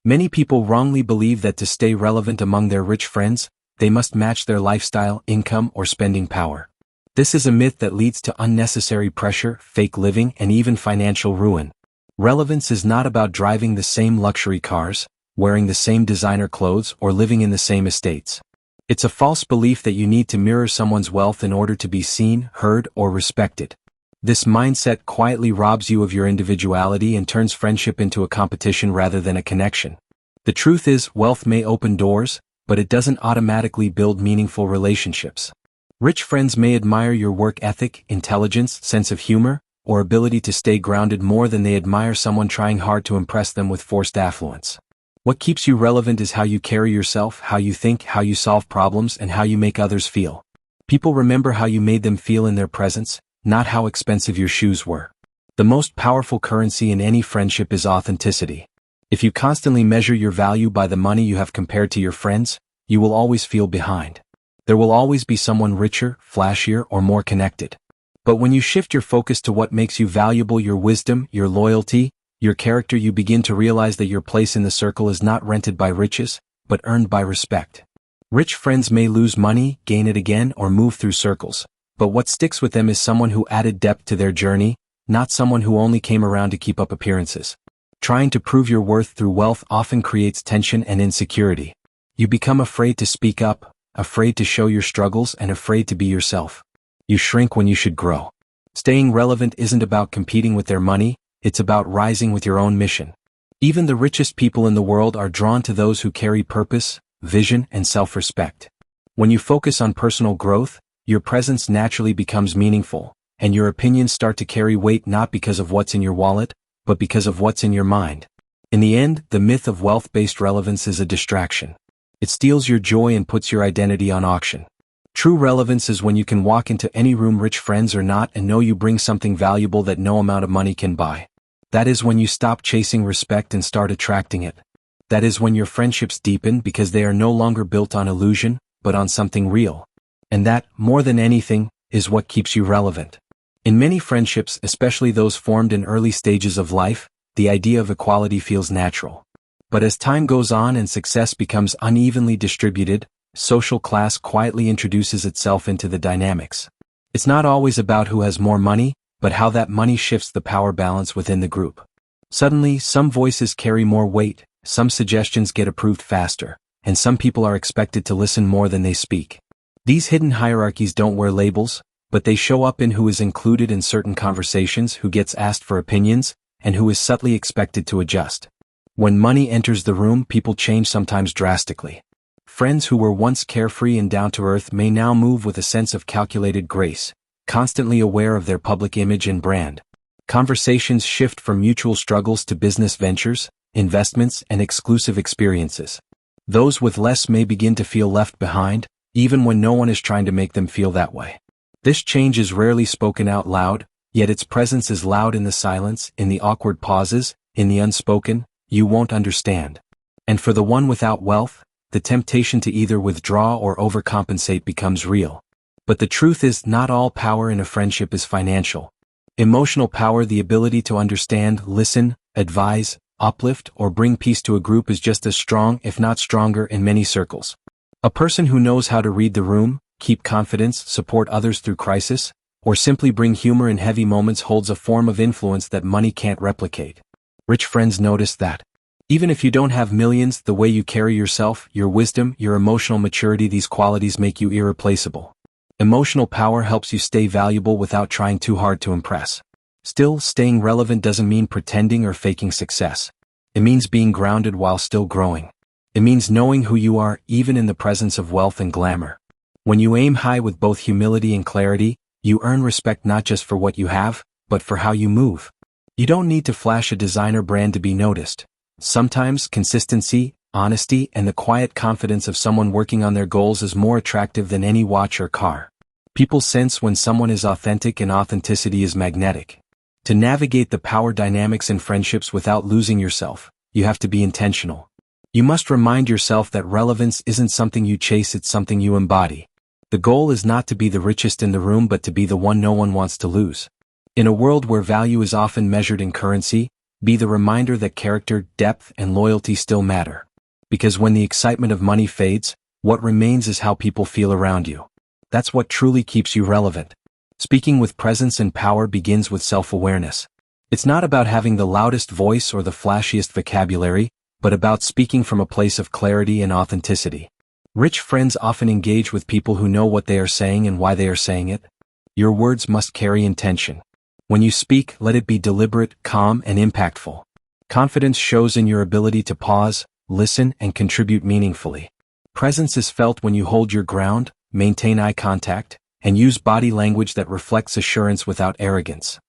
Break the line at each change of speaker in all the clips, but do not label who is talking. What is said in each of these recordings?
Many people wrongly believe that to stay relevant among their rich friends, they must match their lifestyle, income, or spending power. This is a myth that leads to unnecessary pressure, fake living, and even financial ruin. Relevance is not about driving the same luxury cars, wearing the same designer clothes, or living in the same estates. It's a false belief that you need to mirror someone's wealth in order to be seen, heard, or respected. This mindset quietly robs you of your individuality and turns friendship into a competition rather than a connection. The truth is, wealth may open doors, but it doesn't automatically build meaningful relationships. Rich friends may admire your work ethic, intelligence, sense of humor, or ability to stay grounded more than they admire someone trying hard to impress them with forced affluence. What keeps you relevant is how you carry yourself, how you think, how you solve problems, and how you make others feel. People remember how you made them feel in their presence, not how expensive your shoes were. The most powerful currency in any friendship is authenticity. If you constantly measure your value by the money you have compared to your friends, you will always feel behind. There will always be someone richer, flashier, or more connected. But when you shift your focus to what makes you valuable, your wisdom, your loyalty, your character, you begin to realize that your place in the circle is not rented by riches, but earned by respect. Rich friends may lose money, gain it again, or move through circles, but what sticks with them is someone who added depth to their journey, not someone who only came around to keep up appearances. Trying to prove your worth through wealth often creates tension and insecurity. You become afraid to speak up, afraid to show your struggles, and afraid to be yourself. You shrink when you should grow. Staying relevant isn't about competing with their money, it's about rising with your own mission. Even the richest people in the world are drawn to those who carry purpose, vision, and self-respect. When you focus on personal growth, your presence naturally becomes meaningful, and your opinions start to carry weight not because of what's in your wallet, but because of what's in your mind. In the end, the myth of wealth-based relevance is a distraction. It steals your joy and puts your identity on auction. True relevance is when you can walk into any room, rich friends or not, and know you bring something valuable that no amount of money can buy. That is when you stop chasing respect and start attracting it. That is when your friendships deepen because they are no longer built on illusion, but on something real. And that, more than anything, is what keeps you relevant. In many friendships, especially those formed in early stages of life, the idea of equality feels natural. But as time goes on and success becomes unevenly distributed, social class quietly introduces itself into the dynamics. It's not always about who has more money, but how that money shifts the power balance within the group. Suddenly, some voices carry more weight, some suggestions get approved faster, and some people are expected to listen more than they speak. These hidden hierarchies don't wear labels, but they show up in who is included in certain conversations, who gets asked for opinions, and who is subtly expected to adjust. When money enters the room, people change, sometimes drastically. Friends who were once carefree and down-to-earth may now move with a sense of calculated grace, constantly aware of their public image and brand. Conversations shift from mutual struggles to business ventures, investments, and exclusive experiences. Those with less may begin to feel left behind, even when no one is trying to make them feel that way. This change is rarely spoken out loud, yet its presence is loud in the silence, in the awkward pauses, in the unspoken, "You won't understand." And for the one without wealth, the temptation to either withdraw or overcompensate becomes real. But the truth is, not all power in a friendship is financial. Emotional power, the ability to understand, listen, advise, uplift, or bring peace to a group, is just as strong, if not stronger, in many circles. A person who knows how to read the room, keep confidence, support others through crisis, or simply bring humor in heavy moments holds a form of influence that money can't replicate. Rich friends notice that. Even if you don't have millions, the way you carry yourself, your wisdom, your emotional maturity, these qualities make you irreplaceable. Emotional power helps you stay valuable without trying too hard to impress. Still, staying relevant doesn't mean pretending or faking success. It means being grounded while still growing. It means knowing who you are, even in the presence of wealth and glamour. When you aim high with both humility and clarity, you earn respect not just for what you have, but for how you move. You don't need to flash a designer brand to be noticed. Sometimes consistency, honesty, and the quiet confidence of someone working on their goals is more attractive than any watch or car. People sense when someone is authentic, and authenticity is magnetic. To navigate the power dynamics in friendships without losing yourself, you have to be intentional. You must remind yourself that relevance isn't something you chase, it's something you embody. The goal is not to be the richest in the room, but to be the one no one wants to lose. In a world where value is often measured in currency, Be the reminder that character, depth, and loyalty still matter. Because when the excitement of money fades, what remains is how people feel around you. That's what truly keeps you relevant. Speaking with presence and power begins with self-awareness. It's not about having the loudest voice or the flashiest vocabulary, but about speaking from a place of clarity and authenticity. Rich friends often engage with people who know what they are saying and why they are saying it. Your words must carry intention. When you speak, let it be deliberate, calm, and impactful. Confidence shows in your ability to pause, listen, and contribute meaningfully. Presence is felt when you hold your ground, maintain eye contact, and use body language that reflects assurance without arrogance.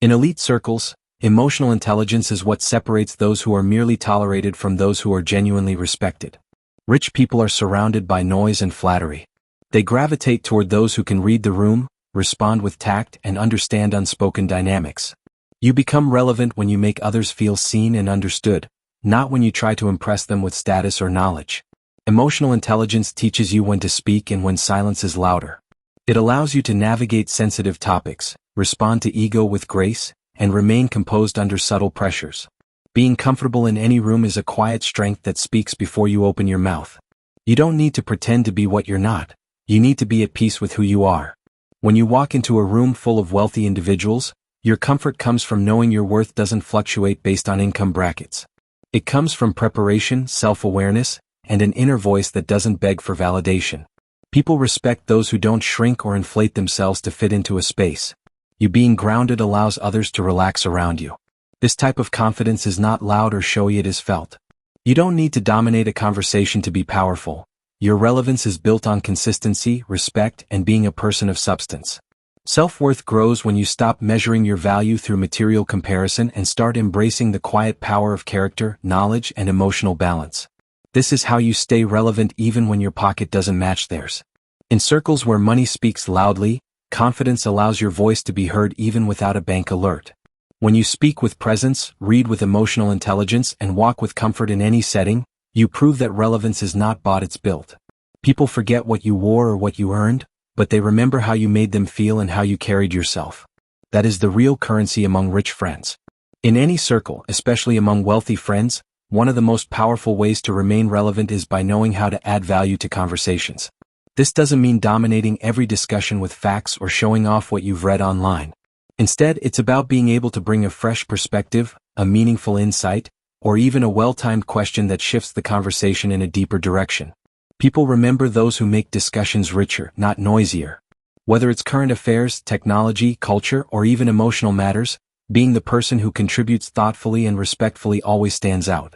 In elite circles, emotional intelligence is what separates those who are merely tolerated from those who are genuinely respected. Rich people are surrounded by noise and flattery. They gravitate toward those who can read the room, respond with tact, and understand unspoken dynamics. You become relevant when you make others feel seen and understood, not when you try to impress them with status or knowledge. Emotional intelligence teaches you when to speak and when silence is louder. It allows you to navigate sensitive topics, respond to ego with grace, and remain composed under subtle pressures. Being comfortable in any room is a quiet strength that speaks before you open your mouth. You don't need to pretend to be what you're not. You need to be at peace with who you are. When you walk into a room full of wealthy individuals, your comfort comes from knowing your worth doesn't fluctuate based on income brackets. It comes from preparation, self-awareness, and an inner voice that doesn't beg for validation. People respect those who don't shrink or inflate themselves to fit into a space. You being grounded allows others to relax around you. This type of confidence is not loud or showy, it is felt. You don't need to dominate a conversation to be powerful. Your relevance is built on consistency, respect, and being a person of substance. Self-worth grows when you stop measuring your value through material comparison and start embracing the quiet power of character, knowledge, and emotional balance. This is how you stay relevant even when your pocket doesn't match theirs. In circles where money speaks loudly, confidence allows your voice to be heard even without a bank alert. When you speak with presence, read with emotional intelligence, and walk with comfort in any setting, you prove that relevance is not bought, it's built. People forget what you wore or what you earned, but they remember how you made them feel and how you carried yourself. That is the real currency among rich friends. In any circle, especially among wealthy friends, one of the most powerful ways to remain relevant is by knowing how to add value to conversations. This doesn't mean dominating every discussion with facts or showing off what you've read online. Instead, it's about being able to bring a fresh perspective, a meaningful insight, or even a well-timed question that shifts the conversation in a deeper direction. People remember those who make discussions richer, not noisier. Whether it's current affairs, technology, culture, or even emotional matters, being the person who contributes thoughtfully and respectfully always stands out.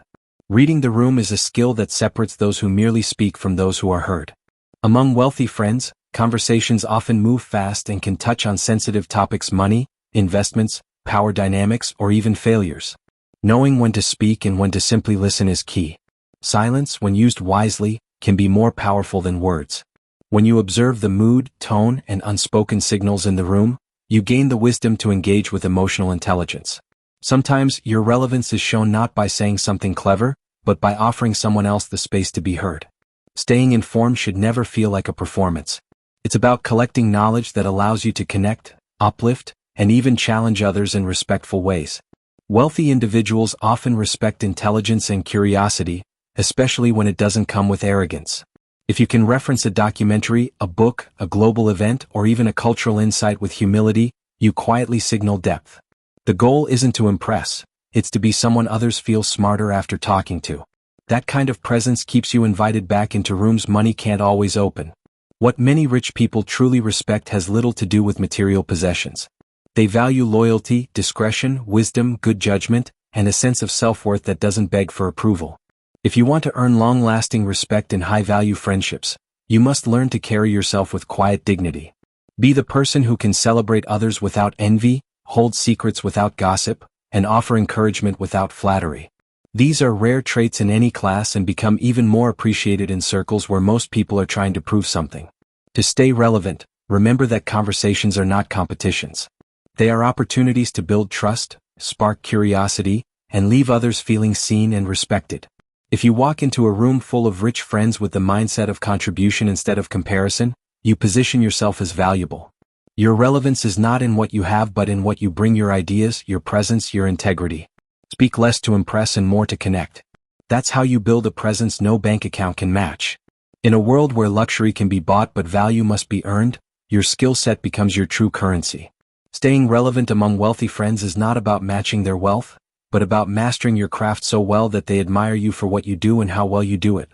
Reading the room is a skill that separates those who merely speak from those who are heard. Among wealthy friends, conversations often move fast and can touch on sensitive topics: money, investments, power dynamics, or even failures. Knowing when to speak and when to simply listen is key. Silence, when used wisely, can be more powerful than words. When you observe the mood, tone, and unspoken signals in the room, you gain the wisdom to engage with emotional intelligence. Sometimes your relevance is shown not by saying something clever, but by offering someone else the space to be heard. Staying informed should never feel like a performance. It's about collecting knowledge that allows you to connect, uplift, and even challenge others in respectful ways. Wealthy individuals often respect intelligence and curiosity, especially when it doesn't come with arrogance. If you can reference a documentary, a book, a global event, or even a cultural insight with humility, you quietly signal depth. The goal isn't to impress, it's to be someone others feel smarter after talking to. That kind of presence keeps you invited back into rooms money can't always open. What many rich people truly respect has little to do with material possessions. They value loyalty, discretion, wisdom, good judgment, and a sense of self-worth that doesn't beg for approval. If you want to earn long-lasting respect in high-value friendships, you must learn to carry yourself with quiet dignity. Be the person who can celebrate others without envy, hold secrets without gossip, and offer encouragement without flattery. These are rare traits in any class and become even more appreciated in circles where most people are trying to prove something. To stay relevant, remember that conversations are not competitions. They are opportunities to build trust, spark curiosity, and leave others feeling seen and respected. If you walk into a room full of rich friends with the mindset of contribution instead of comparison, you position yourself as valuable. Your relevance is not in what you have but in what you bring: your ideas, your presence, your integrity. Speak less to impress and more to connect. That's how you build a presence no bank account can match. In a world where luxury can be bought but value must be earned, your skill set becomes your true currency. Staying relevant among wealthy friends is not about matching their wealth, but about mastering your craft so well that they admire you for what you do and how well you do it.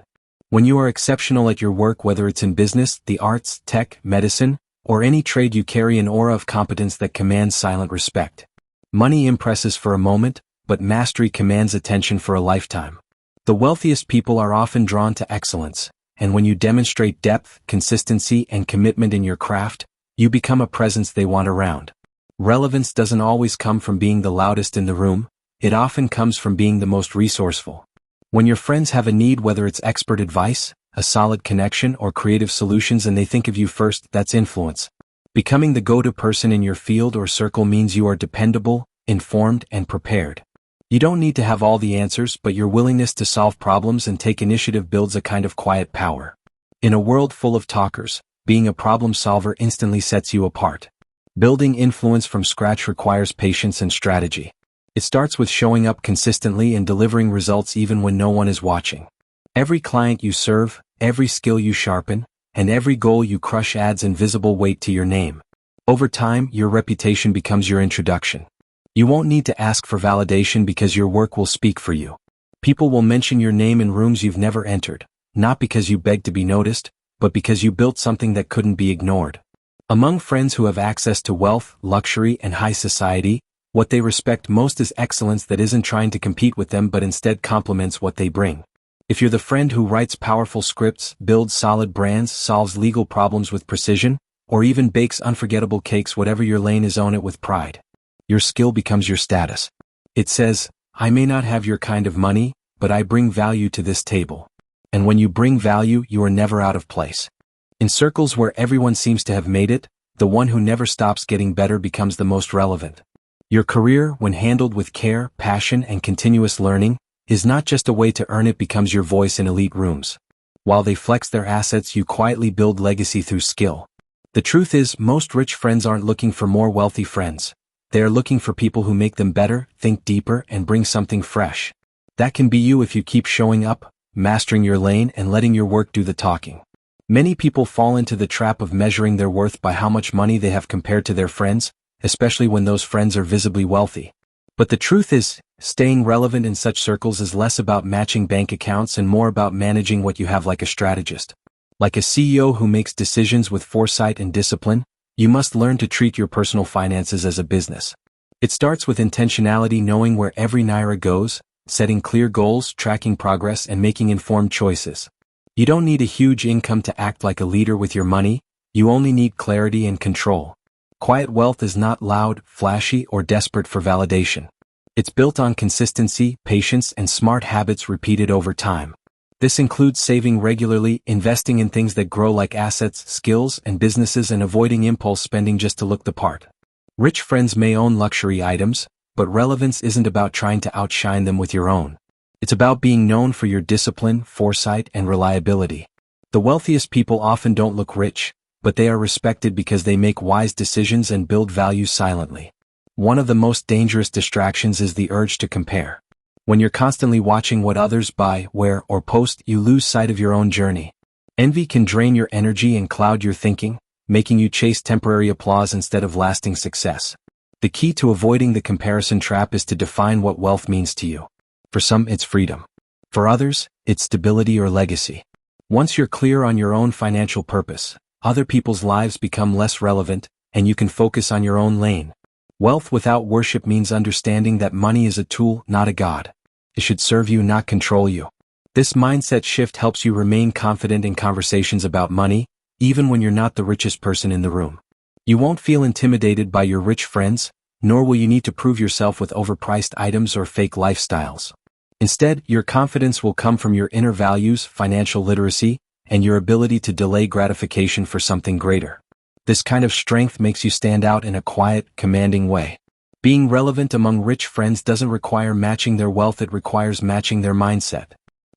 When you are exceptional at your work, whether it's in business, the arts, tech, medicine, or any trade, you carry an aura of competence that commands silent respect. Money impresses for a moment, but mastery commands attention for a lifetime. The wealthiest people are often drawn to excellence, and when you demonstrate depth, consistency, and commitment in your craft, you become a presence they want around. Relevance doesn't always come from being the loudest in the room, it often comes from being the most resourceful. When your friends have a need, whether it's expert advice, a solid connection, or creative solutions, and they think of you first, that's influence. Becoming the go-to person in your field or circle means you are dependable, informed, and prepared. You don't need to have all the answers, but your willingness to solve problems and take initiative builds a kind of quiet power. In a world full of talkers, being a problem solver instantly sets you apart. Building influence from scratch requires patience and strategy. It starts with showing up consistently and delivering results even when no one is watching. Every client you serve, every skill you sharpen, and every goal you crush adds invisible weight to your name. Over time, your reputation becomes your introduction. You won't need to ask for validation because your work will speak for you. People will mention your name in rooms you've never entered, not because you begged to be noticed, but because you built something that couldn't be ignored. Among friends who have access to wealth, luxury, and high society, what they respect most is excellence that isn't trying to compete with them but instead complements what they bring. If you're the friend who writes powerful scripts, builds solid brands, solves legal problems with precision, or even bakes unforgettable cakes, whatever your lane is, own it with pride. Your skill becomes your status. It says, I may not have your kind of money, but I bring value to this table. And when you bring value, you are never out of place. In circles where everyone seems to have made it, the one who never stops getting better becomes the most relevant. Your career, when handled with care, passion, and continuous learning, is not just a way to earn, it becomes your voice in elite rooms. While they flex their assets, you quietly build legacy through skill. The truth is, most rich friends aren't looking for more wealthy friends. They are looking for people who make them better, think deeper, and bring something fresh. That can be you if you keep showing up, mastering your lane, and letting your work do the talking. Many people fall into the trap of measuring their worth by how much money they have compared to their friends, especially when those friends are visibly wealthy. But the truth is, staying relevant in such circles is less about matching bank accounts and more about managing what you have like a strategist. Like a CEO who makes decisions with foresight and discipline, you must learn to treat your personal finances as a business. It starts with intentionality, knowing where every naira goes, setting clear goals, tracking progress, and making informed choices. You don't need a huge income to act like a leader with your money, you only need clarity and control. Quiet wealth is not loud, flashy, or desperate for validation. It's built on consistency, patience, and smart habits repeated over time. This includes saving regularly, investing in things that grow like assets, skills, and businesses, and avoiding impulse spending just to look the part. Rich friends may own luxury items, but relevance isn't about trying to outshine them with your own. It's about being known for your discipline, foresight, and reliability. The wealthiest people often don't look rich, but they are respected because they make wise decisions and build value silently. One of the most dangerous distractions is the urge to compare. When you're constantly watching what others buy, wear, or post, you lose sight of your own journey. Envy can drain your energy and cloud your thinking, making you chase temporary applause instead of lasting success. The key to avoiding the comparison trap is to define what wealth means to you. For some, it's freedom. For others, it's stability or legacy. Once you're clear on your own financial purpose, other people's lives become less relevant, and you can focus on your own lane. Wealth without worship means understanding that money is a tool, not a god. It should serve you, not control you. This mindset shift helps you remain confident in conversations about money, even when you're not the richest person in the room. You won't feel intimidated by your rich friends, nor will you need to prove yourself with overpriced items or fake lifestyles. Instead, your confidence will come from your inner values, financial literacy, and your ability to delay gratification for something greater. This kind of strength makes you stand out in a quiet, commanding way. Being relevant among rich friends doesn't require matching their wealth, it requires matching their mindset.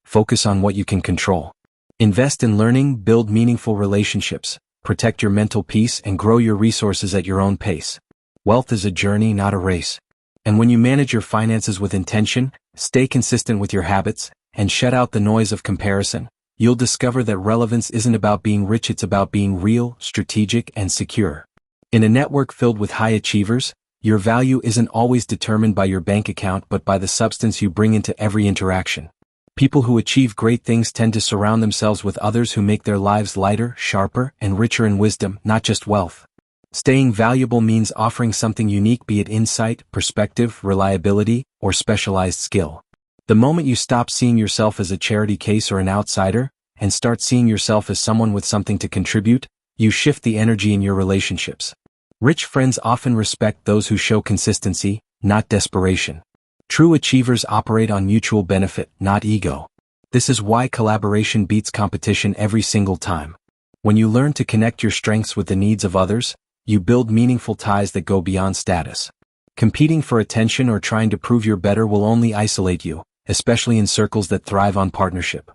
Focus on what you can control. Invest in learning, build meaningful relationships, protect your mental peace, and grow your resources at your own pace. Wealth is a journey, not a race. And when you manage your finances with intention, stay consistent with your habits, and shut out the noise of comparison, you'll discover that relevance isn't about being rich, it's about being real, strategic, and secure. In a network filled with high achievers, your value isn't always determined by your bank account but by the substance you bring into every interaction. People who achieve great things tend to surround themselves with others who make their lives lighter, sharper, and richer in wisdom, not just wealth. Staying valuable means offering something unique, be it insight, perspective, reliability, or specialized skill. The moment you stop seeing yourself as a charity case or an outsider, and start seeing yourself as someone with something to contribute, you shift the energy in your relationships. Rich friends often respect those who show consistency, not desperation. True achievers operate on mutual benefit, not ego. This is why collaboration beats competition every single time. When you learn to connect your strengths with the needs of others, you build meaningful ties that go beyond status. Competing for attention or trying to prove you're better will only isolate you, especially in circles that thrive on partnership.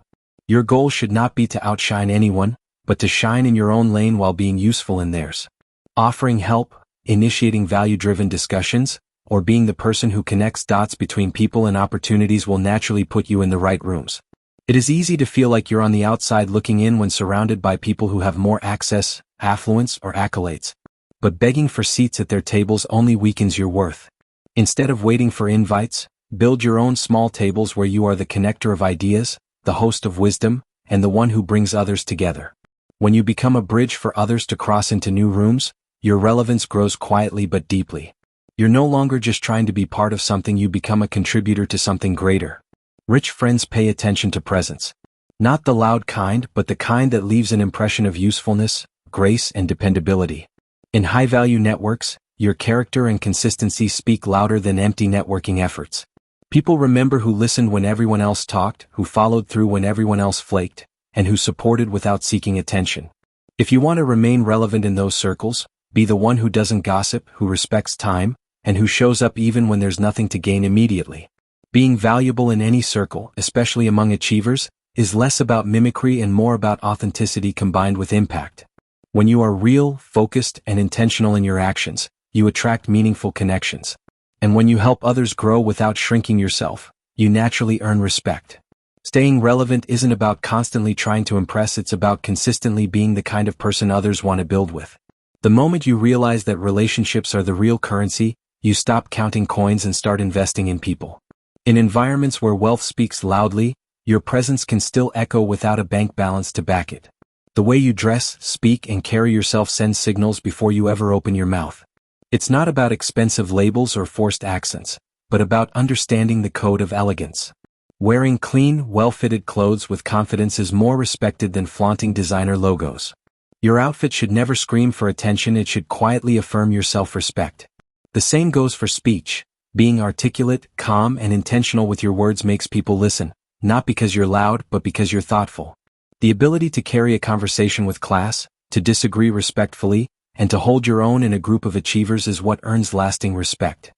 Your goal should not be to outshine anyone, but to shine in your own lane while being useful in theirs. Offering help, initiating value-driven discussions, or being the person who connects dots between people and opportunities will naturally put you in the right rooms. It is easy to feel like you're on the outside looking in when surrounded by people who have more access, affluence, or accolades. But begging for seats at their tables only weakens your worth. Instead of waiting for invites, build your own small tables where you are the connector of ideas, the host of wisdom, and the one who brings others together. When you become a bridge for others to cross into new rooms, your relevance grows quietly but deeply. You're no longer just trying to be part of something, you become a contributor to something greater. Rich friends pay attention to presence. Not the loud kind, but the kind that leaves an impression of usefulness, grace, and dependability. In high-value networks, your character and consistency speak louder than empty networking efforts. People remember who listened when everyone else talked, who followed through when everyone else flaked, and who supported without seeking attention. If you want to remain relevant in those circles, be the one who doesn't gossip, who respects time, and who shows up even when there's nothing to gain immediately. Being valuable in any circle, especially among achievers, is less about mimicry and more about authenticity combined with impact. When you are real, focused, and intentional in your actions, you attract meaningful connections. And when you help others grow without shrinking yourself, you naturally earn respect. Staying relevant isn't about constantly trying to impress, it's about consistently being the kind of person others want to build with. The moment you realize that relationships are the real currency, you stop counting coins and start investing in people. In environments where wealth speaks loudly, your presence can still echo without a bank balance to back it. The way you dress, speak, and carry yourself sends signals before you ever open your mouth. It's not about expensive labels or forced accents, but about understanding the code of elegance. Wearing clean, well-fitted clothes with confidence is more respected than flaunting designer logos. Your outfit should never scream for attention, it should quietly affirm your self-respect. The same goes for speech. Being articulate, calm, and intentional with your words makes people listen, not because you're loud, but because you're thoughtful. The ability to carry a conversation with class, to disagree respectfully, and to hold your own in a group of achievers is what earns lasting respect.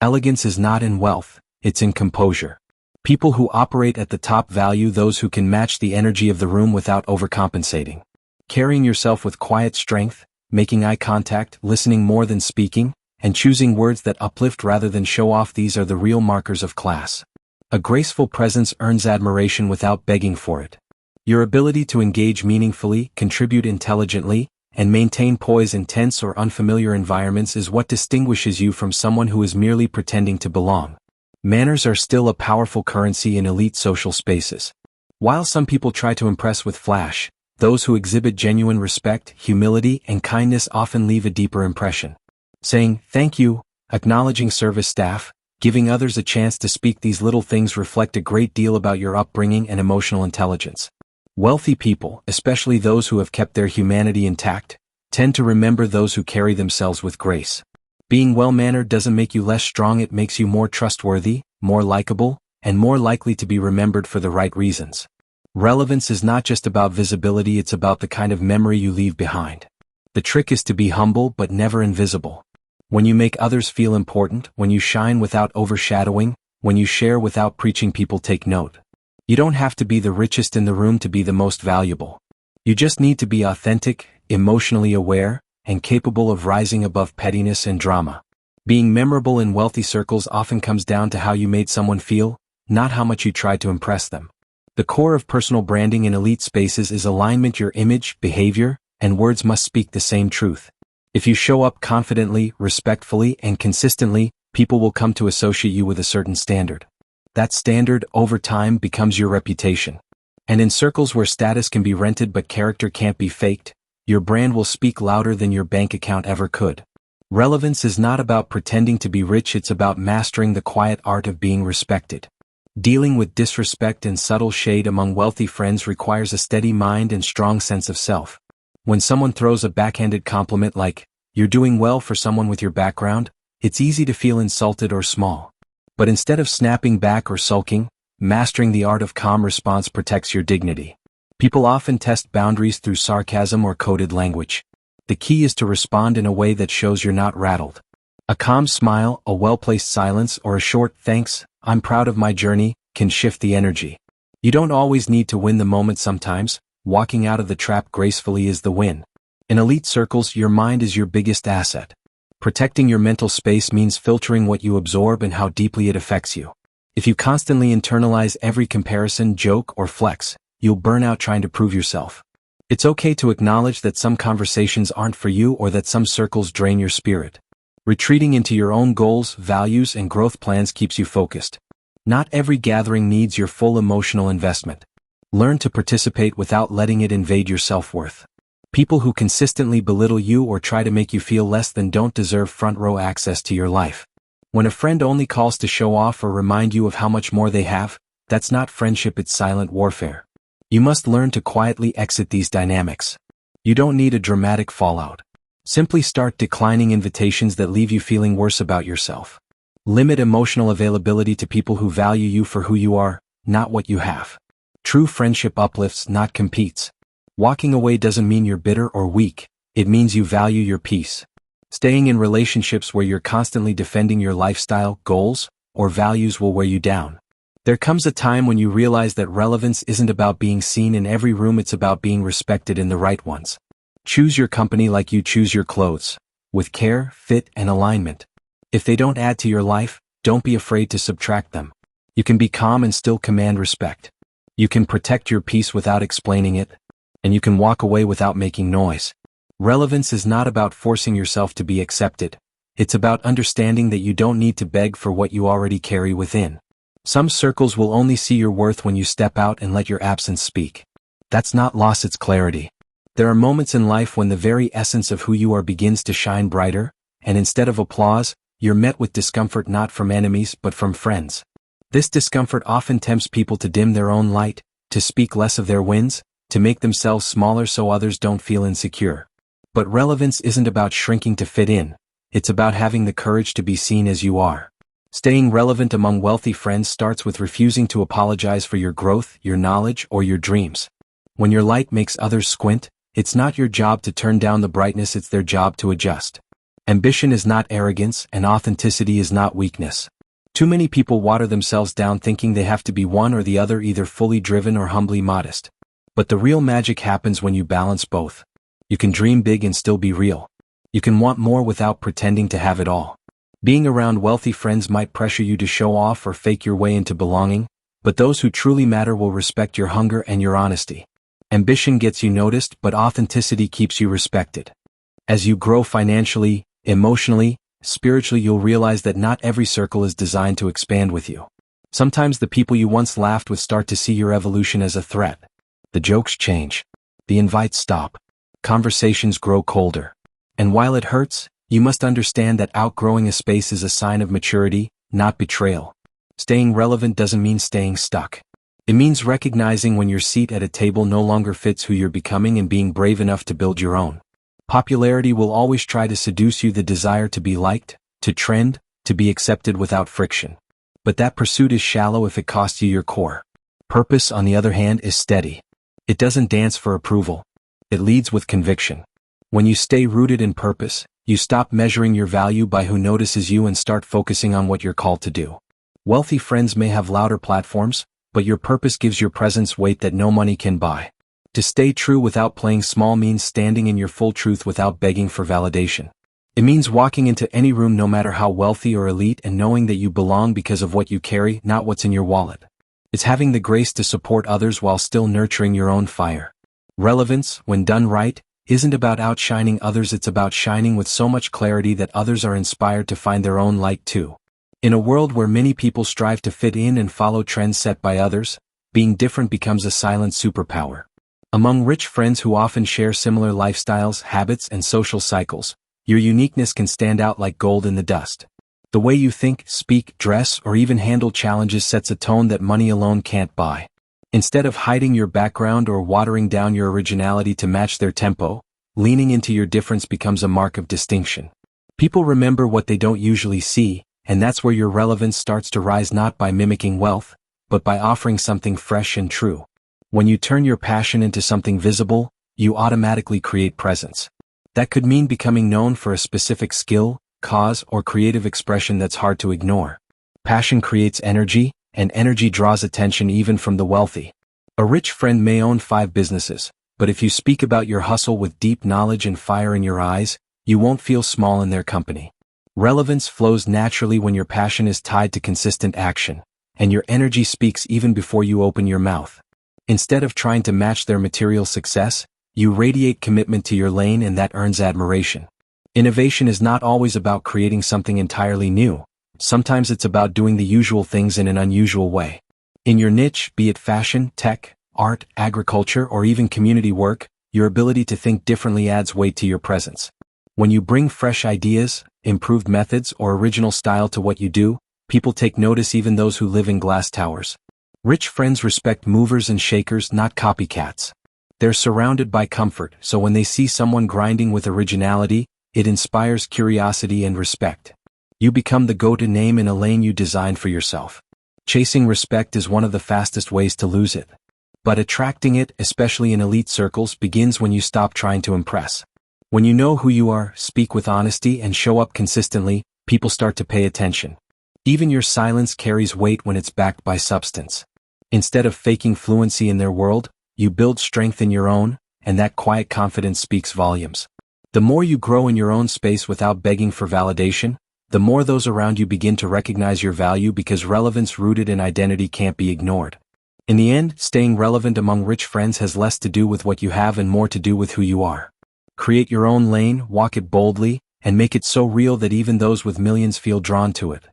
Elegance is not in wealth, it's in composure. People who operate at the top value those who can match the energy of the room without overcompensating. Carrying yourself with quiet strength, making eye contact, listening more than speaking, and choosing words that uplift rather than show off, these are the real markers of class. A graceful presence earns admiration without begging for it. Your ability to engage meaningfully, contribute intelligently, and maintain poise in tense or unfamiliar environments is what distinguishes you from someone who is merely pretending to belong. Manners are still a powerful currency in elite social spaces. While some people try to impress with flash, those who exhibit genuine respect, humility, and kindness often leave a deeper impression. Saying, "Thank you," acknowledging service staff, giving others a chance to speak, these little things reflect a great deal about your upbringing and emotional intelligence. Wealthy people, especially those who have kept their humanity intact, tend to remember those who carry themselves with grace. Being well-mannered doesn't make you less strong, it makes you more trustworthy, more likable, and more likely to be remembered for the right reasons. Relevance is not just about visibility, it's about the kind of memory you leave behind. The trick is to be humble but never invisible. When you make others feel important, when you shine without overshadowing, when you share without preaching, people take note. You don't have to be the richest in the room to be the most valuable. You just need to be authentic, emotionally aware, and capable of rising above pettiness and drama. Being memorable in wealthy circles often comes down to how you made someone feel, not how much you tried to impress them. The core of personal branding in elite spaces is alignment. Your image, behavior, and words must speak the same truth. If you show up confidently, respectfully, and consistently, people will come to associate you with a certain standard. That standard, over time, becomes your reputation. And in circles where status can be rented but character can't be faked, your brand will speak louder than your bank account ever could. Relevance is not about pretending to be rich, it's about mastering the quiet art of being respected. Dealing with disrespect and subtle shade among wealthy friends requires a steady mind and strong sense of self. When someone throws a backhanded compliment like, "You're doing well for someone with your background," it's easy to feel insulted or small. But instead of snapping back or sulking, mastering the art of calm response protects your dignity. People often test boundaries through sarcasm or coded language. The key is to respond in a way that shows you're not rattled. A calm smile, a well-placed silence, or a short "thanks, I'm proud of my journey," can shift the energy. You don't always need to win the moment. Sometimes, walking out of the trap gracefully is the win. In elite circles, your mind is your biggest asset. Protecting your mental space means filtering what you absorb and how deeply it affects you. If you constantly internalize every comparison, joke, or flex, you'll burn out trying to prove yourself. It's okay to acknowledge that some conversations aren't for you or that some circles drain your spirit. Retreating into your own goals, values, and growth plans keeps you focused. Not every gathering needs your full emotional investment. Learn to participate without letting it invade your self-worth. People who consistently belittle you or try to make you feel less than don't deserve front-row access to your life. When a friend only calls to show off or remind you of how much more they have, that's not friendship, it's silent warfare. You must learn to quietly exit these dynamics. You don't need a dramatic fallout. Simply start declining invitations that leave you feeling worse about yourself. Limit emotional availability to people who value you for who you are, not what you have. True friendship uplifts, not competes. Walking away doesn't mean you're bitter or weak, it means you value your peace. Staying in relationships where you're constantly defending your lifestyle, goals, or values will wear you down. There comes a time when you realize that relevance isn't about being seen in every room, it's about being respected in the right ones. Choose your company like you choose your clothes, with care, fit, and alignment. If they don't add to your life, don't be afraid to subtract them. You can be calm and still command respect. You can protect your peace without explaining it, and you can walk away without making noise. Relevance is not about forcing yourself to be accepted. It's about understanding that you don't need to beg for what you already carry within. Some circles will only see your worth when you step out and let your absence speak. That's not loss, it's clarity. There are moments in life when the very essence of who you are begins to shine brighter, and instead of applause, you're met with discomfort, not from enemies but from friends. This discomfort often tempts people to dim their own light, to speak less of their wins, to make themselves smaller so others don't feel insecure. But relevance isn't about shrinking to fit in, it's about having the courage to be seen as you are. Staying relevant among wealthy friends starts with refusing to apologize for your growth, your knowledge, or your dreams. When your light makes others squint, it's not your job to turn down the brightness, it's their job to adjust. Ambition is not arrogance, and authenticity is not weakness. Too many people water themselves down thinking they have to be one or the other, either fully driven or humbly modest. But the real magic happens when you balance both. You can dream big and still be real. You can want more without pretending to have it all. Being around wealthy friends might pressure you to show off or fake your way into belonging, but those who truly matter will respect your hunger and your honesty. Ambition gets you noticed, but authenticity keeps you respected. As you grow financially, emotionally, spiritually, you'll realize that not every circle is designed to expand with you. Sometimes the people you once laughed with start to see your evolution as a threat. The jokes change. The invites stop. Conversations grow colder. And while it hurts, you must understand that outgrowing a space is a sign of maturity, not betrayal. Staying relevant doesn't mean staying stuck. It means recognizing when your seat at a table no longer fits who you're becoming and being brave enough to build your own. Popularity will always try to seduce you, the desire to be liked, to trend, to be accepted without friction. But that pursuit is shallow if it costs you your core. Purpose, on the other hand, is steady. It doesn't dance for approval. It leads with conviction. When you stay rooted in purpose, you stop measuring your value by who notices you and start focusing on what you're called to do. Wealthy friends may have louder platforms, but your purpose gives your presence weight that no money can buy. To stay true without playing small means standing in your full truth without begging for validation. It means walking into any room no matter how wealthy or elite and knowing that you belong because of what you carry, not what's in your wallet. It's having the grace to support others while still nurturing your own fire. Relevance, when done right, isn't about outshining others, it's about shining with so much clarity that others are inspired to find their own light too. In a world where many people strive to fit in and follow trends set by others, being different becomes a silent superpower. Among rich friends who often share similar lifestyles, habits, and social cycles, your uniqueness can stand out like gold in the dust. The way you think, speak, dress, or even handle challenges sets a tone that money alone can't buy. Instead of hiding your background or watering down your originality to match their tempo, leaning into your difference becomes a mark of distinction. People remember what they don't usually see, and that's where your relevance starts to rise, not by mimicking wealth, but by offering something fresh and true. When you turn your passion into something visible, you automatically create presence. That could mean becoming known for a specific skill, cause, or creative expression that's hard to ignore. Passion creates energy, and energy draws attention even from the wealthy. A rich friend may own 5 businesses, but if you speak about your hustle with deep knowledge and fire in your eyes, you won't feel small in their company. Relevance flows naturally when your passion is tied to consistent action, and your energy speaks even before you open your mouth. Instead of trying to match their material success, you radiate commitment to your lane, and that earns admiration. Innovation is not always about creating something entirely new. Sometimes it's about doing the usual things in an unusual way. In your niche, be it fashion, tech, art, agriculture, or even community work, your ability to think differently adds weight to your presence. When you bring fresh ideas, improved methods, or original style to what you do, people take notice, even those who live in glass towers. Rich friends respect movers and shakers, not copycats. They're surrounded by comfort, so when they see someone grinding with originality, it inspires curiosity and respect. You become the go-to name in a lane you designed for yourself. Chasing respect is one of the fastest ways to lose it. But attracting it, especially in elite circles, begins when you stop trying to impress. When you know who you are, speak with honesty, and show up consistently, people start to pay attention. Even your silence carries weight when it's backed by substance. Instead of faking fluency in their world, you build strength in your own, and that quiet confidence speaks volumes. The more you grow in your own space without begging for validation, the more those around you begin to recognize your value, because relevance rooted in identity can't be ignored. In the end, staying relevant among rich friends has less to do with what you have and more to do with who you are. Create your own lane, walk it boldly, and make it so real that even those with millions feel drawn to it.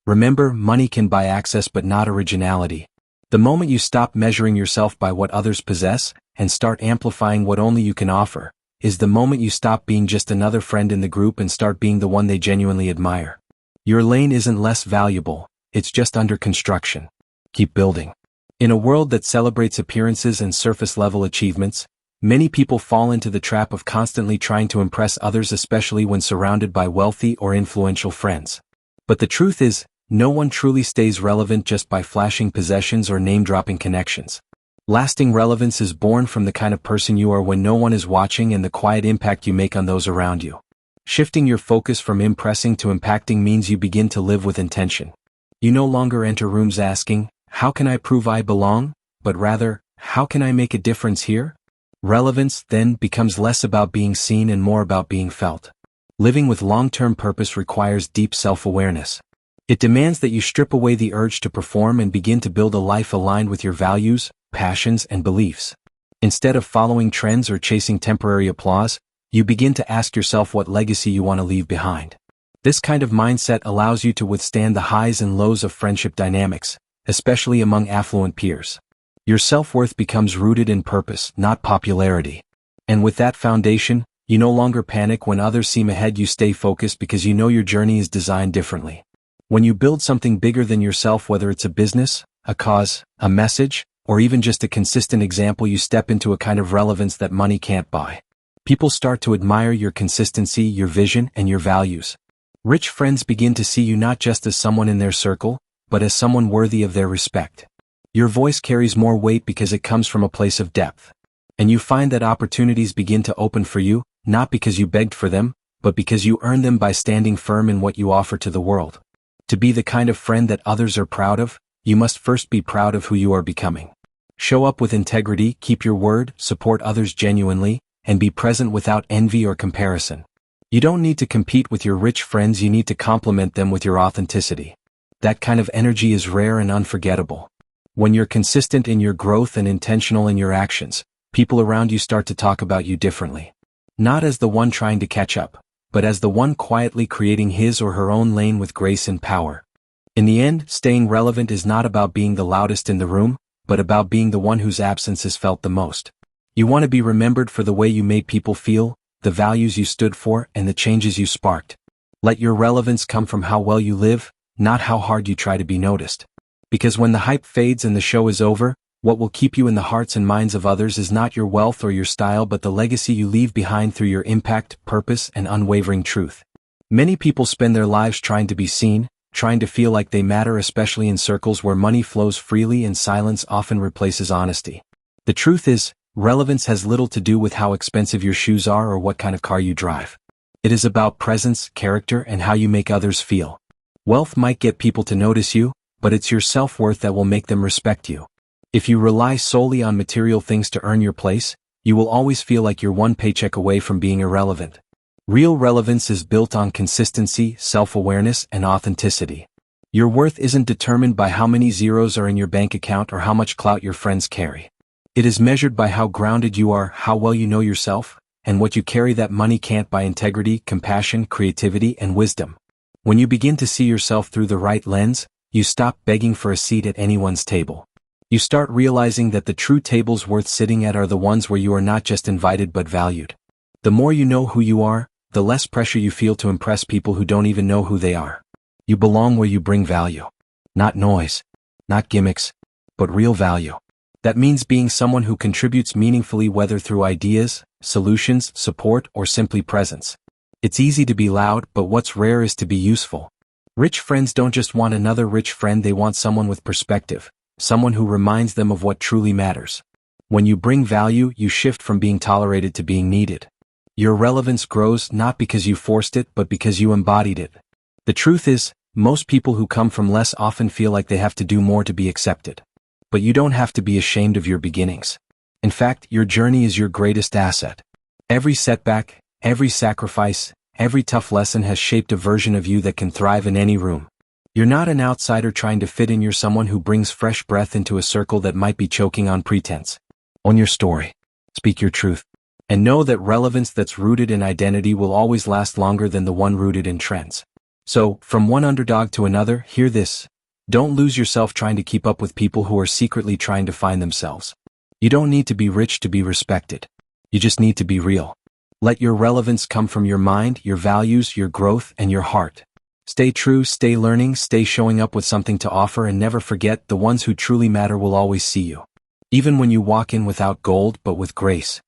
Remember, money can buy access but not originality. The moment you stop measuring yourself by what others possess and start amplifying what only you can offer, is the moment you stop being just another friend in the group and start being the one they genuinely admire. Your lane isn't less valuable, it's just under construction. Keep building. In a world that celebrates appearances and surface-level achievements, many people fall into the trap of constantly trying to impress others, especially when surrounded by wealthy or influential friends. But the truth is, no one truly stays relevant just by flashing possessions or name-dropping connections. Lasting relevance is born from the kind of person you are when no one is watching and the quiet impact you make on those around you. Shifting your focus from impressing to impacting means you begin to live with intention. You no longer enter rooms asking, "How can I prove I belong?" but rather, "How can I make a difference here?" Relevance, then, becomes less about being seen and more about being felt. Living with long-term purpose requires deep self-awareness. It demands that you strip away the urge to perform and begin to build a life aligned with your values, passions, and beliefs. Instead of following trends or chasing temporary applause, you begin to ask yourself what legacy you want to leave behind. This kind of mindset allows you to withstand the highs and lows of friendship dynamics, especially among affluent peers. Your self-worth becomes rooted in purpose, not popularity. And with that foundation, you no longer panic when others seem ahead. You stay focused because you know your journey is designed differently. When you build something bigger than yourself, whether it's a business, a cause, a message, or even just a consistent example, you step into a kind of relevance that money can't buy. People start to admire your consistency, your vision, and your values. Rich friends begin to see you not just as someone in their circle, but as someone worthy of their respect. Your voice carries more weight because it comes from a place of depth. And you find that opportunities begin to open for you, not because you begged for them, but because you earned them by standing firm in what you offer to the world. To be the kind of friend that others are proud of, you must first be proud of who you are becoming. Show up with integrity, keep your word, support others genuinely, and be present without envy or comparison. You don't need to compete with your rich friends, you need to complement them with your authenticity. That kind of energy is rare and unforgettable. When you're consistent in your growth and intentional in your actions, people around you start to talk about you differently. Not as the one trying to catch up, but as the one quietly creating his or her own lane with grace and power. In the end, staying relevant is not about being the loudest in the room, but about being the one whose absence is felt the most. You want to be remembered for the way you made people feel, the values you stood for, and the changes you sparked. Let your relevance come from how well you live, not how hard you try to be noticed. Because when the hype fades and the show is over, what will keep you in the hearts and minds of others is not your wealth or your style, but the legacy you leave behind through your impact, purpose, and unwavering truth. Many people spend their lives trying to be seen, trying to feel like they matter, especially in circles where money flows freely and silence often replaces honesty. The truth is, relevance has little to do with how expensive your shoes are or what kind of car you drive. It is about presence, character, and how you make others feel. Wealth might get people to notice you, but it's your self-worth that will make them respect you. If you rely solely on material things to earn your place, you will always feel like you're one paycheck away from being irrelevant. Real relevance is built on consistency, self-awareness, and authenticity. Your worth isn't determined by how many zeros are in your bank account or how much clout your friends carry. It is measured by how grounded you are, how well you know yourself, and what you carry that money can't buy: integrity, compassion, creativity, and wisdom. When you begin to see yourself through the right lens, you stop begging for a seat at anyone's table. You start realizing that the true tables worth sitting at are the ones where you are not just invited but valued. The more you know who you are, the less pressure you feel to impress people who don't even know who they are. You belong where you bring value. Not noise, not gimmicks, but real value. That means being someone who contributes meaningfully, whether through ideas, solutions, support, or simply presence. It's easy to be loud, but what's rare is to be useful. Rich friends don't just want another rich friend, they want someone with perspective. Someone who reminds them of what truly matters. When you bring value, you shift from being tolerated to being needed. Your relevance grows not because you forced it, but because you embodied it. The truth is, most people who come from less often feel like they have to do more to be accepted. But you don't have to be ashamed of your beginnings. In fact, your journey is your greatest asset. Every setback, every sacrifice, every tough lesson has shaped a version of you that can thrive in any room. You're not an outsider trying to fit in, you're someone who brings fresh breath into a circle that might be choking on pretense. Own your story. Speak your truth. And know that relevance that's rooted in identity will always last longer than the one rooted in trends. So, from one underdog to another, hear this. Don't lose yourself trying to keep up with people who are secretly trying to find themselves. You don't need to be rich to be respected. You just need to be real. Let your relevance come from your mind, your values, your growth, and your heart. Stay true, stay learning, stay showing up with something to offer, and never forget, the ones who truly matter will always see you. Even when you walk in without gold but with grace.